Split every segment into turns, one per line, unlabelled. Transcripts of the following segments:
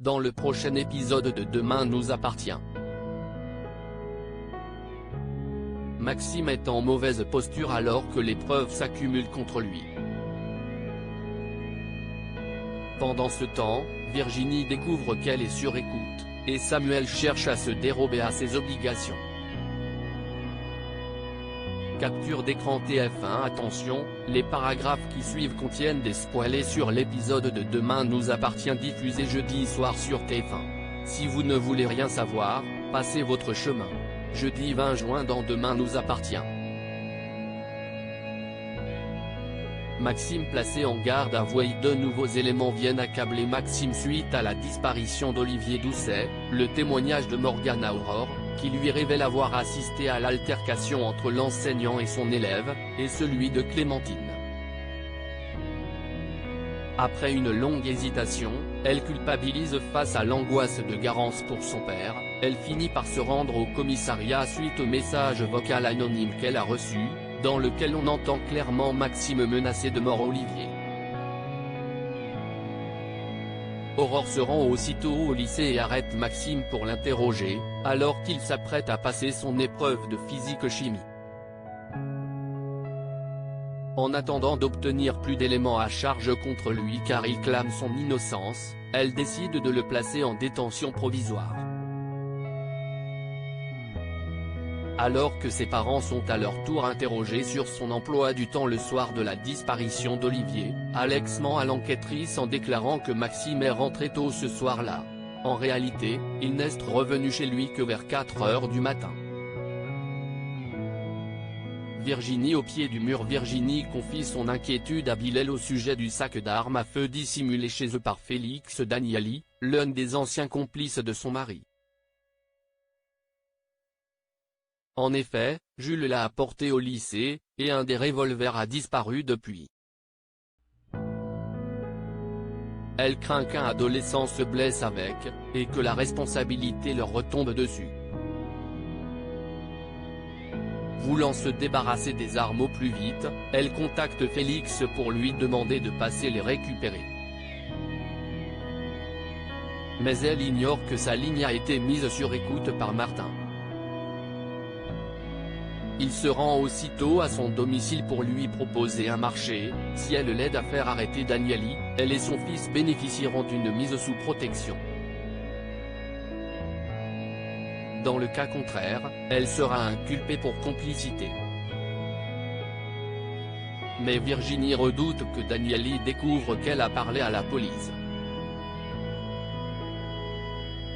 dans le prochain épisode de Demain nous appartient. Maxime est en mauvaise posture alors que les preuves s'accumulent contre lui. Pendant ce temps, Virginie découvre qu'elle est sur écoute, et Samuel cherche à se dérober à ses obligations. Capture d'écran TF1. Attention, les paragraphes qui suivent contiennent des spoilers sur l'épisode de Demain nous appartient diffusé jeudi soir sur TF1. Si vous ne voulez rien savoir, passez votre chemin. Jeudi 20 juin dans Demain nous appartient. Maxime placé en garde à vue. De nouveaux éléments viennent accabler Maxime suite à la disparition d'Olivier Doucet, le témoignage de Morgane Aurore, qui lui révèle avoir assisté à l'altercation entre l'enseignant et son élève, et celui de Clémentine. Après une longue hésitation, elle culpabilise face à l'angoisse de Garance pour son père, elle finit par se rendre au commissariat suite au message vocal anonyme qu'elle a reçu, dans lequel on entend clairement Maxime menacer de mort Olivier. Aurore se rend aussitôt au lycée et arrête Maxime pour l'interroger, alors qu'il s'apprête à passer son épreuve de physique-chimie. En attendant d'obtenir plus d'éléments à charge contre lui car il clame son innocence, elle décide de le placer en détention provisoire. Alors que ses parents sont à leur tour interrogés sur son emploi du temps le soir de la disparition d'Olivier, Alex ment à l'enquêtrice en déclarant que Maxime est rentré tôt ce soir-là. En réalité, il n'est revenu chez lui que vers 4 heures du matin. Virginie au pied du mur. Virginie confie son inquiétude à Bilal au sujet du sac d'armes à feu dissimulé chez eux par Félix Daniali, l'un des anciens complices de son mari. En effet, Jules l'a apporté au lycée, et un des revolvers a disparu depuis. Elle craint qu'un adolescent se blesse avec, et que la responsabilité leur retombe dessus. Voulant se débarrasser des armes au plus vite, elle contacte Félix pour lui demander de passer les récupérer. Mais elle ignore que sa ligne a été mise sur écoute par Martin. Il se rend aussitôt à son domicile pour lui proposer un marché. Si elle l'aide à faire arrêter Daniali, elle et son fils bénéficieront d'une mise sous protection. Dans le cas contraire, elle sera inculpée pour complicité. Mais Virginie redoute que Daniali découvre qu'elle a parlé à la police.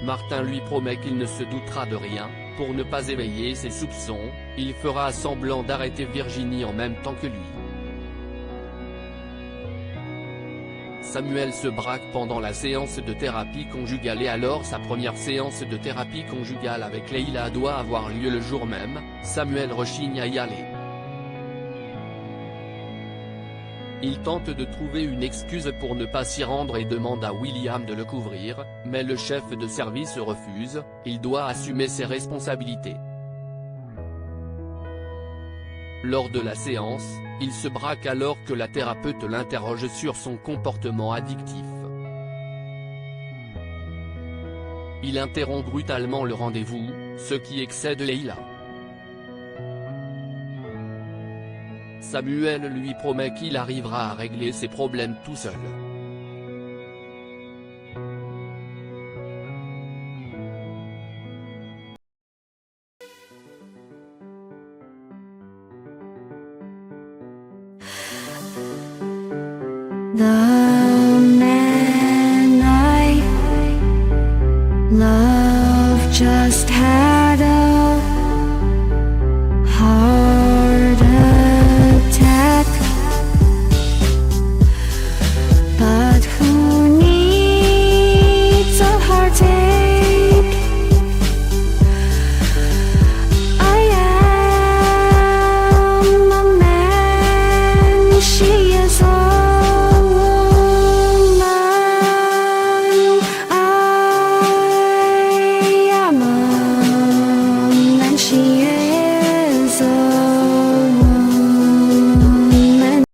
Martin lui promet qu'il ne se doutera de rien. Pour ne pas éveiller ses soupçons, il fera semblant d'arrêter Virginie en même temps que lui. Samuel se braque pendant la séance de thérapie conjugale et alors sa première séance de thérapie conjugale avec Leïla doit avoir lieu le jour même. Samuel rechigne à y aller. Il tente de trouver une excuse pour ne pas s'y rendre et demande à William de le couvrir, mais le chef de service refuse, il doit assumer ses responsabilités. Lors de la séance, il se braque alors que la thérapeute l'interroge sur son comportement addictif. Il interrompt brutalement le rendez-vous, ce qui excède Leïla. Samuel lui promet qu'il arrivera à régler ses problèmes tout seul.
나